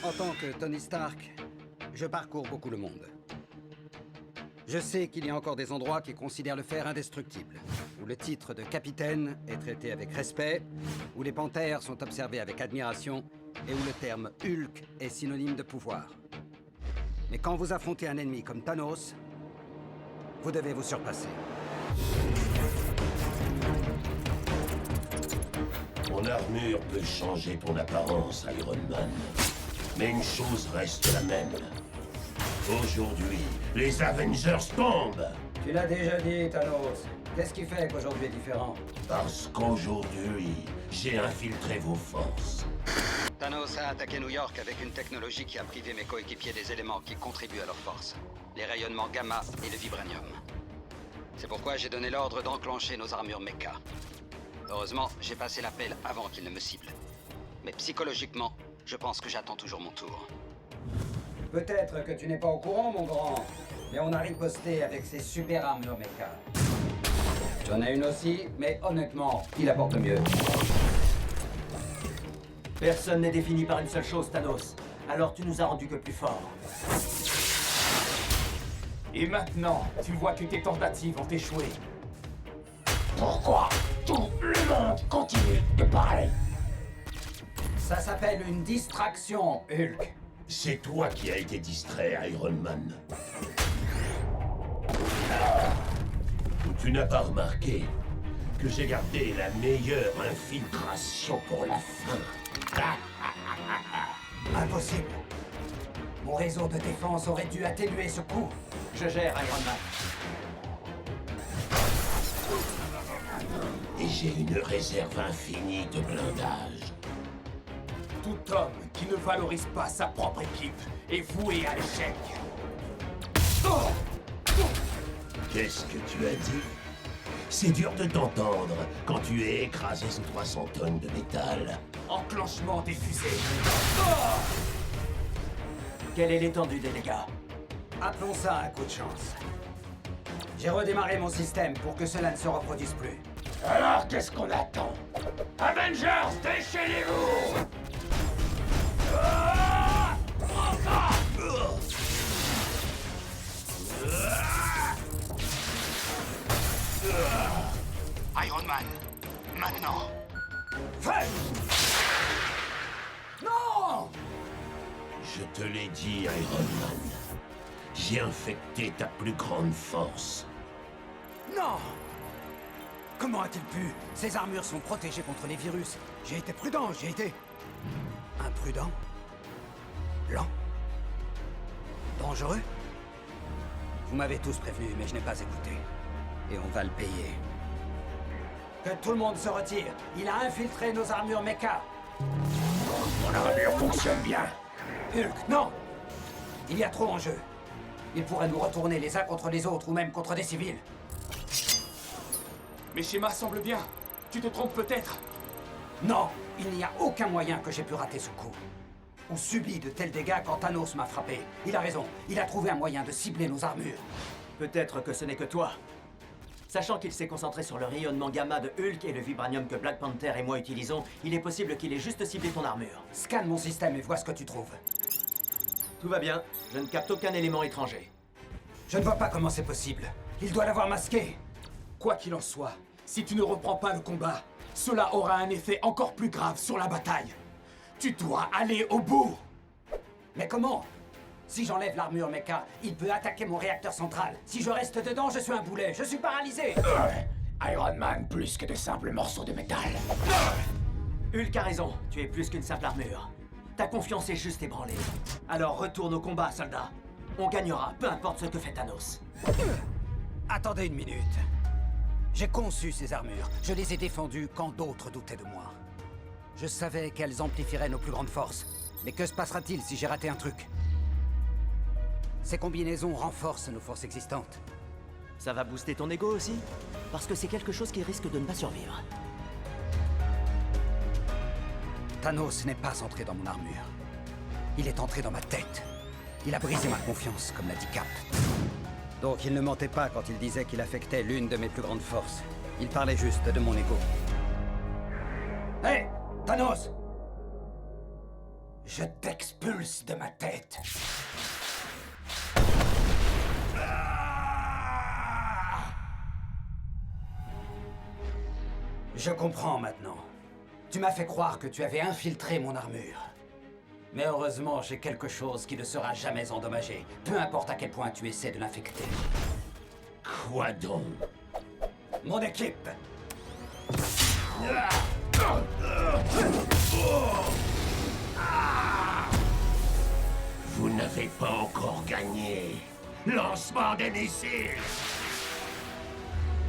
En tant que Tony Stark, je parcours beaucoup le monde. Je sais qu'il y a encore des endroits qui considèrent le fer indestructible, où le titre de capitaine est traité avec respect, où les panthères sont observées avec admiration, et où le terme Hulk est synonyme de pouvoir. Mais quand vous affrontez un ennemi comme Thanos, vous devez vous surpasser. Ton armure peut changer ton apparence, Iron Man. Mais une chose reste la même. Aujourd'hui, les Avengers tombent. Tu l'as déjà dit, Thanos. Qu'est-ce qui fait qu'aujourd'hui est différent? Parce qu'aujourd'hui, j'ai infiltré vos forces. Thanos a attaqué New York avec une technologie qui a privé mes coéquipiers des éléments qui contribuent à leur force. Les rayonnements gamma et le vibranium. C'est pourquoi j'ai donné l'ordre d'enclencher nos armures mecha. Heureusement, j'ai passé l'appel avant qu'il ne me cible. Mais psychologiquement, je pense que j'attends toujours mon tour. Peut-être que tu n'es pas au courant, mon grand, mais on a riposté avec ces super armures mecha. J'en ai une aussi, mais honnêtement, il apporte mieux. Personne n'est défini par une seule chose, Thanos. Alors tu nous as rendu que plus forts. Et maintenant, tu vois que tes tentatives ont échoué. Pourquoi tout le monde continue de parler? Ça s'appelle une distraction, Hulk. C'est toi qui as été distrait, Iron Man. Ou tu n'as pas remarqué que j'ai gardé la meilleure infiltration pour la fin. Impossible. Mon réseau de défense aurait dû atténuer ce coup. Je gère, Iron Man. Et j'ai une réserve infinie de blindage. Tout homme qui ne valorise pas sa propre équipe est voué à l'échec. Qu'est-ce que tu as dit? C'est dur de t'entendre quand tu es écrasé sous 300 tonnes de métal. Enclenchement des fusées. Quelle est l'étendue des dégâts? Appelons ça un coup de chance. J'ai redémarré mon système pour que cela ne se reproduise plus. Alors qu'est-ce qu'on attend? Avengers, déchaînez-vous! Iron Man, maintenant. Fais! Non! Je te l'ai dit, Iron Man. J'ai infecté ta plus grande force. Non! Comment a-t-il pu? Ces armures sont protégées contre les virus. J'ai été prudent, j'ai été... imprudent? Lent? Dangereux? Vous m'avez tous prévenu, mais je n'ai pas écouté. Et on va le payer. Que tout le monde se retire. Il a infiltré nos armures mecha. Mon armure fonctionne bien. Hulk, non! Il y a trop en jeu. Il pourrait nous retourner les uns contre les autres, ou même contre des civils. Mes schémas semblent bien. Tu te trompes peut-être. Non! Il n'y a aucun moyen que j'ai pu rater ce coup. Ou subi de tels dégâts quand Thanos m'a frappé. Il a raison. Il a trouvé un moyen de cibler nos armures. Peut-être que ce n'est que toi. Sachant qu'il s'est concentré sur le rayonnement gamma de Hulk et le vibranium que Black Panther et moi utilisons, il est possible qu'il ait juste ciblé ton armure. Scanne mon système et vois ce que tu trouves. Tout va bien. Je ne capte aucun élément étranger. Je ne vois pas comment c'est possible. Il doit l'avoir masqué. Quoi qu'il en soit, si tu ne reprends pas le combat, cela aura un effet encore plus grave sur la bataille. Tu dois aller au bout. Mais comment? Si j'enlève l'armure mecha, il peut attaquer mon réacteur central. Si je reste dedans, je suis un boulet. Je suis paralysé. Iron Man, plus que de simples morceaux de métal. Hulk a raison. Tu es plus qu'une simple armure. Ta confiance est juste ébranlée. Alors retourne au combat, soldat. On gagnera, peu importe ce que fait Thanos. Attendez une minute. J'ai conçu ces armures. Je les ai défendues quand d'autres doutaient de moi. Je savais qu'elles amplifieraient nos plus grandes forces. Mais que se passera-t-il si j'ai raté un truc? Ces combinaisons renforcent nos forces existantes. Ça va booster ton ego aussi? Parce que c'est quelque chose qui risque de ne pas survivre. Thanos n'est pas entré dans mon armure. Il est entré dans ma tête. Il a brisé ma confiance, comme l'a dit Cap. Donc il ne mentait pas quand il disait qu'il affectait l'une de mes plus grandes forces. Il parlait juste de mon ego. Hé, Thanos! Je t'expulse de ma tête. Je comprends maintenant. Tu m'as fait croire que tu avais infiltré mon armure. Mais heureusement, j'ai quelque chose qui ne sera jamais endommagé, peu importe à quel point tu essaies de l'infecter. Quoi donc? Mon équipe! Vous n'avez pas encore gagné. Lancement des missiles!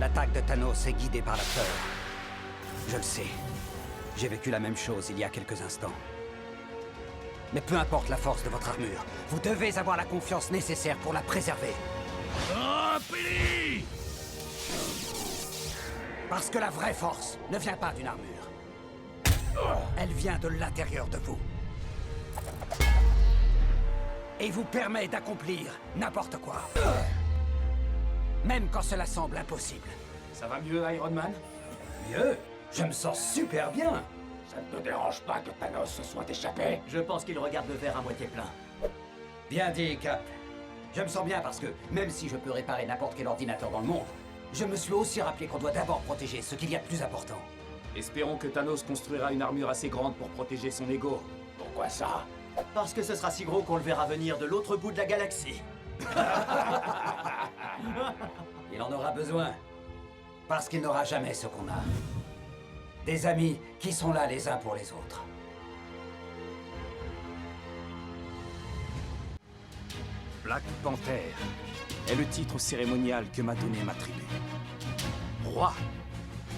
L'attaque de Thanos est guidée par la peur. Je le sais. J'ai vécu la même chose il y a quelques instants. Mais peu importe la force de votre armure, vous devez avoir la confiance nécessaire pour la préserver. Rempli! Parce que la vraie force ne vient pas d'une armure. Elle vient de l'intérieur de vous. Et vous permet d'accomplir n'importe quoi. Même quand cela semble impossible. Ça va mieux, Iron Man? Mieux? Je me sens super bien. Ça ne te dérange pas que Thanos se soit échappé? Je pense qu'il regarde le verre à moitié plein. Bien dit, Cap. Je me sens bien parce que, même si je peux réparer n'importe quel ordinateur dans le monde, je me suis aussi rappelé qu'on doit d'abord protéger ce qu'il y a de plus important. Espérons que Thanos construira une armure assez grande pour protéger son ego. Pourquoi ça? Parce que ce sera si gros qu'on le verra venir de l'autre bout de la galaxie. Il en aura besoin. Parce qu'il n'aura jamais ce qu'on a. Des amis qui sont là les uns pour les autres. Black Panther est le titre cérémonial que m'a donné ma tribu. Roi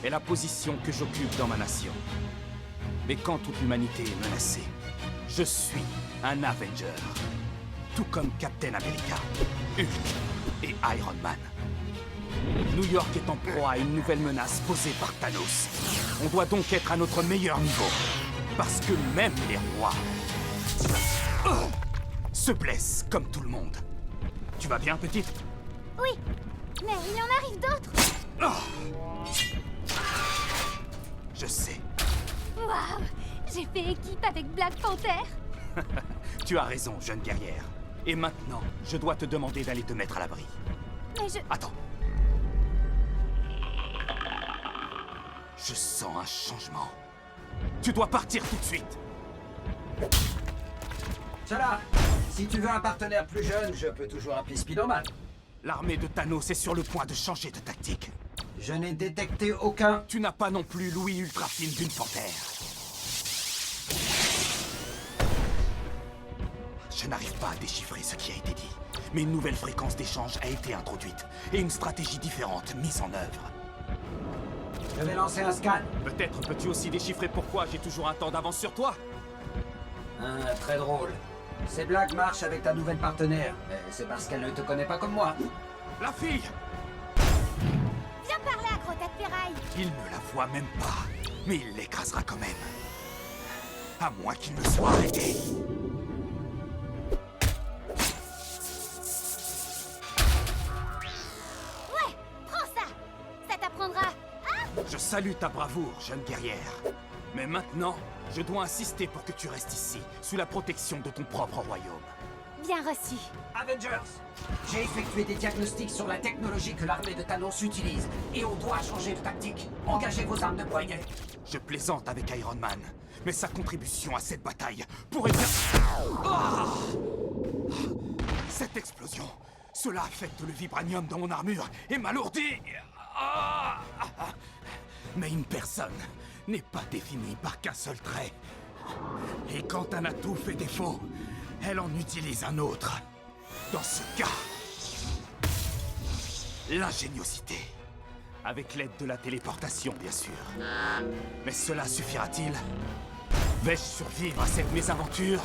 est la position que j'occupe dans ma nation. Mais quand toute l'humanité est menacée, je suis un Avenger. Tout comme Captain America, Hulk et Iron Man. New York est en proie à une nouvelle menace posée par Thanos. On doit donc être à notre meilleur niveau. Parce que même les rois se blessent comme tout le monde. Tu vas bien, petite? Oui, mais il en arrive d'autres. Je sais. Waouh, j'ai fait équipe avec Black Panther. Tu as raison, jeune guerrière. Et maintenant, je dois te demander d'aller te mettre à l'abri. Mais je... Attends. Je sens un changement. Tu dois partir tout de suite. Cela, si tu veux un partenaire plus jeune, je peux toujours appeler Spider-Man. L'armée de Thanos est sur le point de changer de tactique. Je n'ai détecté aucun... Tu n'as pas non plus l'ouïe ultra fine d'une panthère. Je n'arrive pas à déchiffrer ce qui a été dit, mais une nouvelle fréquence d'échange a été introduite et une stratégie différente mise en œuvre. Je vais lancer un scan. Peut-être peux-tu aussi déchiffrer pourquoi j'ai toujours un temps d'avance sur toi? Très drôle. Ces blagues marchent avec ta nouvelle partenaire, mais c'est parce qu'elle ne te connaît pas comme moi. La fille! Viens par là, gros tas de ferraille. Il ne la voit même pas, mais il l'écrasera quand même. À moins qu'il ne soit arrêté. Ouais, prends ça. Ça t'apprendra. Je salue ta bravoure, jeune guerrière. Mais maintenant, je dois insister pour que tu restes ici, sous la protection de ton propre royaume. Bien reçu. Avengers, j'ai effectué des diagnostics sur la technologie que l'armée de Thanos utilise, et on doit changer de tactique. Engagez vos armes de poignet. Je plaisante avec Iron Man, mais sa contribution à cette bataille pourrait bien... Ah! Cette explosion, cela affecte le vibranium dans mon armure et m'alourdit. Ah! Mais une personne n'est pas définie par qu'un seul trait. Et quand un atout fait défaut, elle en utilise un autre. Dans ce cas, l'ingéniosité. Avec l'aide de la téléportation, bien sûr. Mais cela suffira-t-il? Vais-je survivre à cette mésaventure?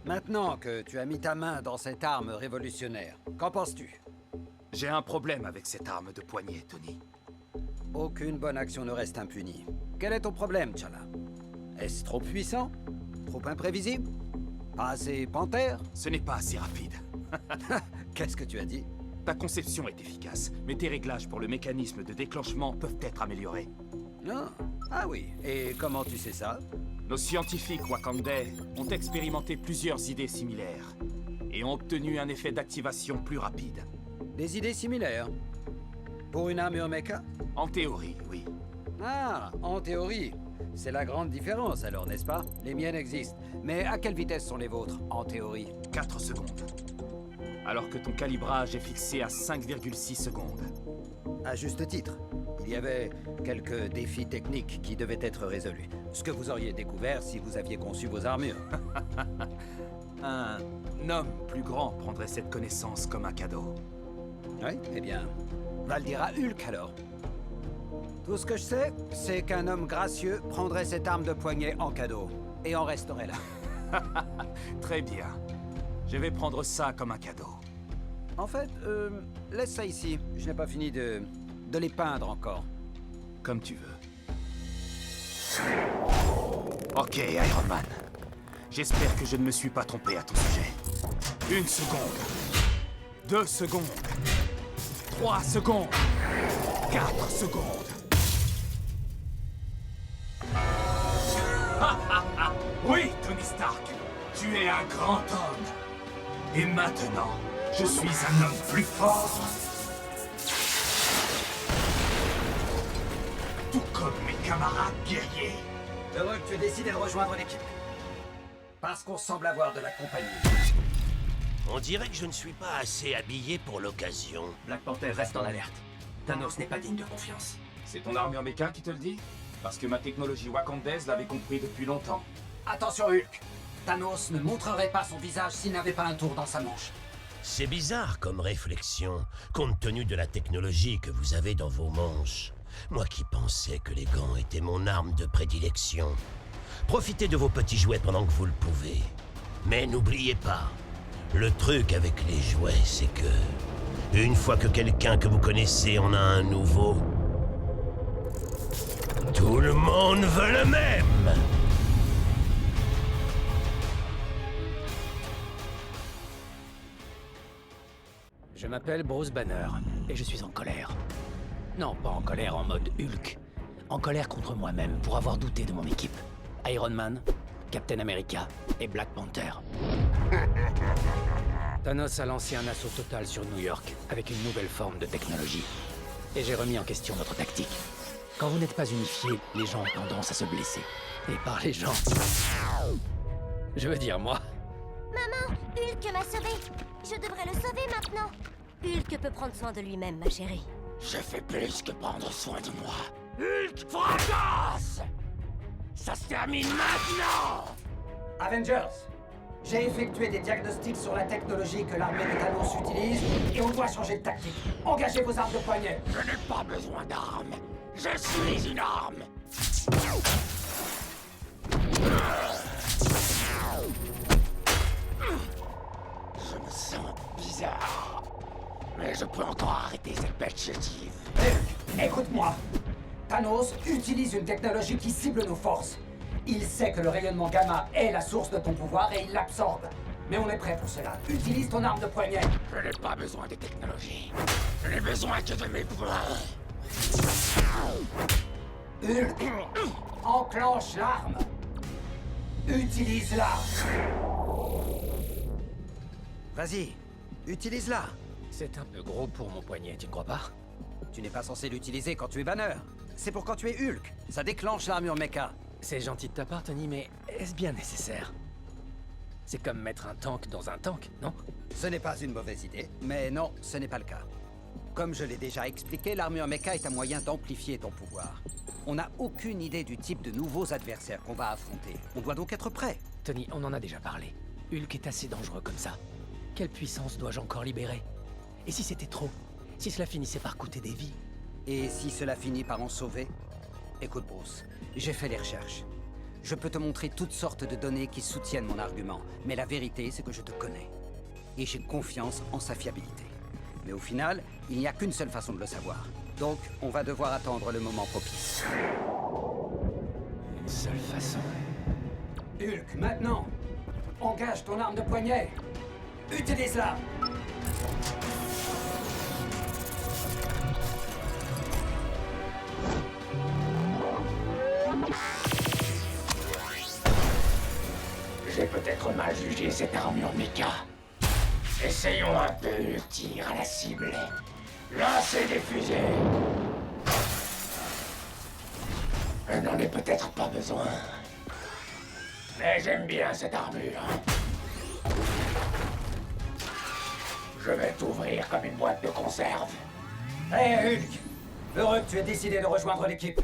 Maintenant que tu as mis ta main dans cette arme révolutionnaire, qu'en penses-tu? J'ai un problème avec cette arme de poignet, Tony. Aucune bonne action ne reste impunie. Quel est ton problème, T'Challa? Est-ce trop puissant? Trop imprévisible? Pas assez panthère? Ce n'est pas assez rapide. Qu'est-ce que tu as dit? Ta conception est efficace, mais tes réglages pour le mécanisme de déclenchement peuvent être améliorés. Non. Ah oui. Et comment tu sais ça? Nos scientifiques Wakandais ont expérimenté plusieurs idées similaires et ont obtenu un effet d'activation plus rapide. Des idées similaires. Pour une armure mecha? En théorie, oui. Ah, en théorie. C'est la grande différence alors, n'est-ce pas? Les miennes existent. Mais à quelle vitesse sont les vôtres, en théorie? 4 secondes. Alors que ton calibrage est fixé à 5,6 secondes. À juste titre. Il y avait quelques défis techniques qui devaient être résolus. Ce que vous auriez découvert si vous aviez conçu vos armures. Un homme plus grand prendrait cette connaissance comme un cadeau. Oui, eh bien, va le dire à Hulk alors. Tout ce que je sais, c'est qu'un homme gracieux prendrait cette arme de poignet en cadeau. Et en resterait là. Très bien. Je vais prendre ça comme un cadeau. En fait, laisse ça ici. Je n'ai pas fini de les peindre encore. Comme tu veux. Ok, Iron Man. J'espère que je ne me suis pas trompé à ton sujet. 1 seconde. 2 secondes. 3 secondes. 4 secondes. Oui, Tony Stark. Tu es un grand homme. Et maintenant, je suis un homme plus fort. Tout comme mes camarades guerriers. Heureux que tu aies décidé de rejoindre l'équipe. Parce qu'on semble avoir de la compagnie. On dirait que je ne suis pas assez habillé pour l'occasion. Black Panther reste en alerte. Thanos n'est pas digne de confiance. C'est ton armure méca qui te le dit? Parce que ma technologie wakandaise l'avait compris depuis longtemps. Attention Hulk. Thanos ne montrerait pas son visage s'il n'avait pas un tour dans sa manche. C'est bizarre comme réflexion, compte tenu de la technologie que vous avez dans vos manches. Moi qui pensais que les gants étaient mon arme de prédilection. Profitez de vos petits jouets pendant que vous le pouvez. Mais n'oubliez pas, le truc avec les jouets, c'est que... une fois que quelqu'un que vous connaissez en a un nouveau... tout le monde veut le même! Je m'appelle Bruce Banner, et je suis en colère. Non, pas en colère en mode Hulk. En colère contre moi-même pour avoir douté de mon équipe. Iron Man, Captain America et Black Panther. Thanos a lancé un assaut total sur New York avec une nouvelle forme de technologie. Et j'ai remis en question notre tactique. Quand vous n'êtes pas unifiés, les gens ont tendance à se blesser. Et par les gens... je veux dire moi. Maman, Hulk m'a sauvé. Je devrais le sauver maintenant. Hulk peut prendre soin de lui-même, ma chérie. Je fais plus que prendre soin de moi. Hulk fracasse! Ça se termine maintenant! Avengers, j'ai effectué des diagnostics sur la technologie que l'armée de Thanos utilise et on doit changer de tactique. Engagez vos armes de poignet. Je n'ai pas besoin d'armes. Je suis une arme. Je me sens bizarre. Mais je peux encore arrêter cette bête chétive. Hulk, écoute-moi. Thanos utilise une technologie qui cible nos forces. Il sait que le rayonnement gamma est la source de ton pouvoir et il l'absorbe. Mais on est prêt pour cela. Utilise ton arme de poignet. Je n'ai pas besoin de technologie. Je n'ai besoin que de mes bras. Hulk, enclenche l'arme. Utilise-la. Vas-y, utilise-la. C'est un peu gros pour mon poignet, tu ne crois pas? Tu n'es pas censé l'utiliser quand tu es Banner. C'est pour quand tu es Hulk. Ça déclenche l'armure mecha. C'est gentil de ta part, Tony, mais est-ce bien nécessaire? C'est comme mettre un tank dans un tank, non? Ce n'est pas une mauvaise idée, mais non, ce n'est pas le cas. Comme je l'ai déjà expliqué, l'armure mecha est un moyen d'amplifier ton pouvoir. On n'a aucune idée du type de nouveaux adversaires qu'on va affronter. On doit donc être prêt. Tony, on en a déjà parlé. Hulk est assez dangereux comme ça. Quelle puissance dois-je encore libérer? Et si c'était trop? Si cela finissait par coûter des vies? Et si cela finit par en sauver? Écoute Bruce, j'ai fait les recherches. Je peux te montrer toutes sortes de données qui soutiennent mon argument, mais la vérité, c'est que je te connais. Et j'ai confiance en sa fiabilité. Mais au final, il n'y a qu'une seule façon de le savoir. Donc, on va devoir attendre le moment propice. Une seule façon. Hulk, maintenant! Engage ton arme de poignet! Utilise-la! J'ai peut-être mal jugé cette armure méca. Essayons un peu le tir à la cible. Lancez des fusées. Je n'en ai peut-être pas besoin. Mais j'aime bien cette armure. Je vais t'ouvrir comme une boîte de conserve. Hé Hulk! Heureux que tu aies décidé de rejoindre l'équipe.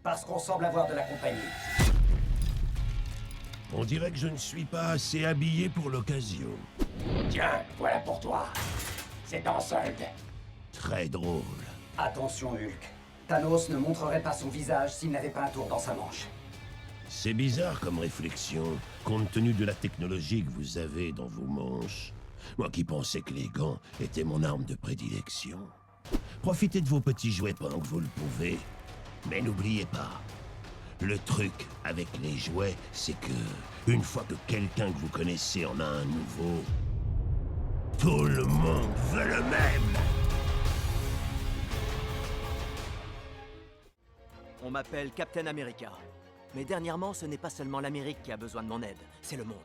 Parce qu'on semble avoir de la compagnie. On dirait que je ne suis pas assez habillé pour l'occasion. Tiens, voilà pour toi. C'est en solde. Très drôle. Attention Hulk. Thanos ne montrerait pas son visage s'il n'avait pas un tour dans sa manche. C'est bizarre comme réflexion, compte tenu de la technologie que vous avez dans vos manches. Moi qui pensais que les gants étaient mon arme de prédilection. Profitez de vos petits jouets pendant que vous le pouvez. Mais n'oubliez pas, le truc avec les jouets, c'est que, une fois que quelqu'un que vous connaissez en a un nouveau, tout le monde veut le même. On m'appelle Captain America. Mais dernièrement, ce n'est pas seulement l'Amérique qui a besoin de mon aide, c'est le monde.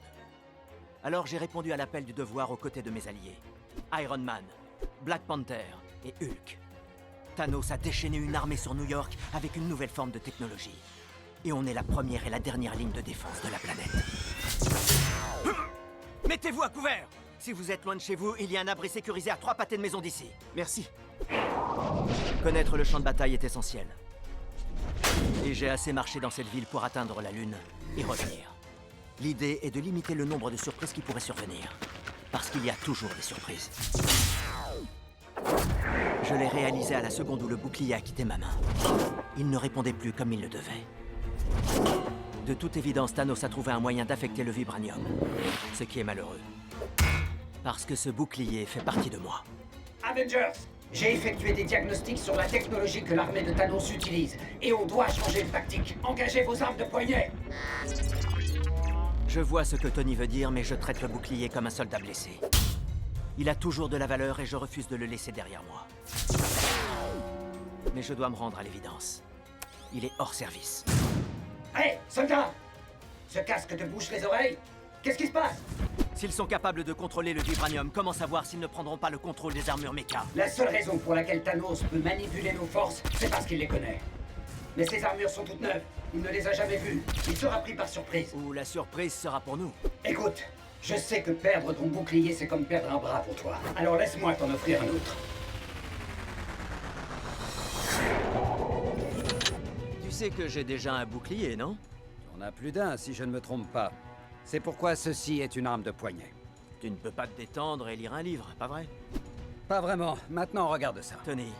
Alors j'ai répondu à l'appel du devoir aux côtés de mes alliés. Iron Man, Black Panther et Hulk. Thanos a déchaîné une armée sur New York avec une nouvelle forme de technologie. Et on est la première et la dernière ligne de défense de la planète. Mettez-vous à couvert! Si vous êtes loin de chez vous, il y a un abri sécurisé à 3 pâtés de maison d'ici. Merci. Connaître le champ de bataille est essentiel. Et j'ai assez marché dans cette ville pour atteindre la Lune et revenir. L'idée est de limiter le nombre de surprises qui pourraient survenir. Parce qu'il y a toujours des surprises. Je l'ai réalisé à la seconde où le bouclier a quitté ma main. Il ne répondait plus comme il le devait. De toute évidence, Thanos a trouvé un moyen d'affecter le vibranium. Ce qui est malheureux. Parce que ce bouclier fait partie de moi. Avengers! J'ai effectué des diagnostics sur la technologie que l'armée de Thanos utilise. Et on doit changer de tactique. Engagez vos armes de poignet! Je vois ce que Tony veut dire, mais je traite le bouclier comme un soldat blessé. Il a toujours de la valeur et je refuse de le laisser derrière moi. Mais je dois me rendre à l'évidence. Il est hors service. Hé, soldat! Ce casque te bouche les oreilles? Qu'est-ce qui se passe? S'ils sont capables de contrôler le vibranium, comment savoir s'ils ne prendront pas le contrôle des armures méca? La seule raison pour laquelle Thanos peut manipuler nos forces, c'est parce qu'il les connaît. Mais ces armures sont toutes neuves. Il ne les a jamais vues. Il sera pris par surprise. Ou la surprise sera pour nous. Écoute, je sais que perdre ton bouclier, c'est comme perdre un bras pour toi. Alors laisse-moi t'en offrir un autre. Tu sais que j'ai déjà un bouclier, non? On a plus d'un, si je ne me trompe pas. C'est pourquoi ceci est une arme de poignet. Tu ne peux pas te détendre et lire un livre, pas vrai? Pas vraiment. Maintenant, regarde ça. Tony,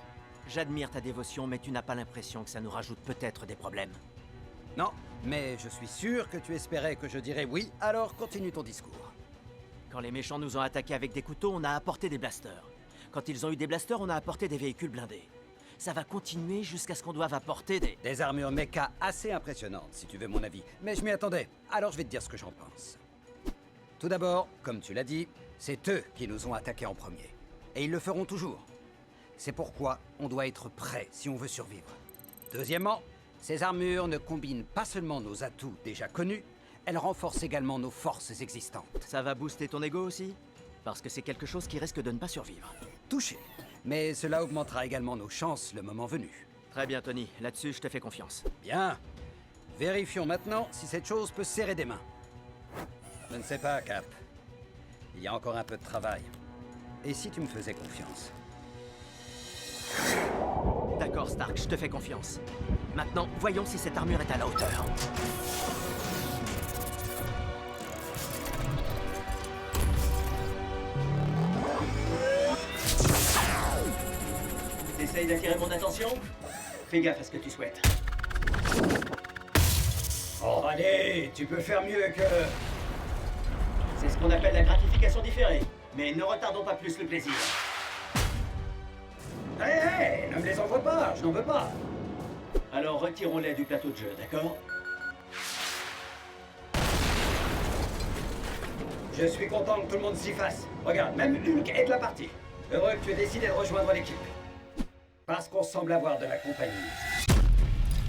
j'admire ta dévotion, mais tu n'as pas l'impression que ça nous rajoute peut-être des problèmes. Non, mais je suis sûr que tu espérais que je dirais oui, alors continue ton discours. Quand les méchants nous ont attaqués avec des couteaux, on a apporté des blasters. Quand ils ont eu des blasters, on a apporté des véhicules blindés. Ça va continuer jusqu'à ce qu'on doive apporter des armures méca assez impressionnantes, si tu veux mon avis. Mais je m'y attendais, alors je vais te dire ce que j'en pense. Tout d'abord, comme tu l'as dit, c'est eux qui nous ont attaqués en premier. Et ils le feront toujours. C'est pourquoi on doit être prêt si on veut survivre. Deuxièmement, ces armures ne combinent pas seulement nos atouts déjà connus, elles renforcent également nos forces existantes. Ça va booster ton ego aussi? Parce que c'est quelque chose qui risque de ne pas survivre. Touché. Mais cela augmentera également nos chances le moment venu. Très bien, Tony. Là-dessus, je te fais confiance. Bien. Vérifions maintenant si cette chose peut serrer des mains. Je ne sais pas, Cap. Il y a encore un peu de travail. Et si tu me faisais confiance? D'accord, Stark, je te fais confiance. Maintenant, voyons si cette armure est à la hauteur. T'essayes d'attirer mon attention? Fais gaffe à ce que tu souhaites. Oh, allez, tu peux faire mieux que... C'est ce qu'on appelle la gratification différée. Mais ne retardons pas plus le plaisir. Hé, ne me les envoie pas, je n'en veux pas. Alors retirons-les du plateau de jeu, d'accord? Je suis content que tout le monde s'y fasse. Regarde, même Hulk est de la partie. Heureux que tu aies décidé de rejoindre l'équipe. Parce qu'on semble avoir de la compagnie.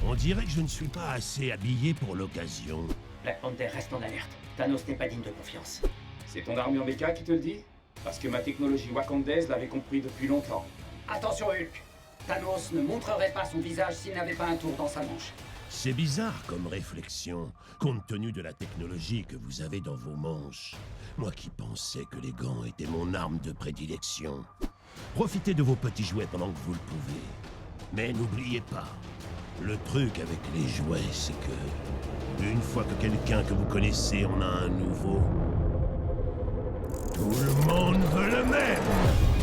On dirait que je ne suis pas assez habillé pour l'occasion. Black Panther reste en alerte. Thanos n'est pas digne de confiance. C'est ton armure méca qui te le dit? Parce que ma technologie wakandaise l'avait compris depuis longtemps. Attention Hulk! Thanos ne montrerait pas son visage s'il n'avait pas un tour dans sa manche. C'est bizarre comme réflexion, compte tenu de la technologie que vous avez dans vos manches. Moi qui pensais que les gants étaient mon arme de prédilection. Profitez de vos petits jouets pendant que vous le pouvez. Mais n'oubliez pas, le truc avec les jouets, c'est que, une fois que quelqu'un que vous connaissez en a un nouveau, tout le monde veut le même.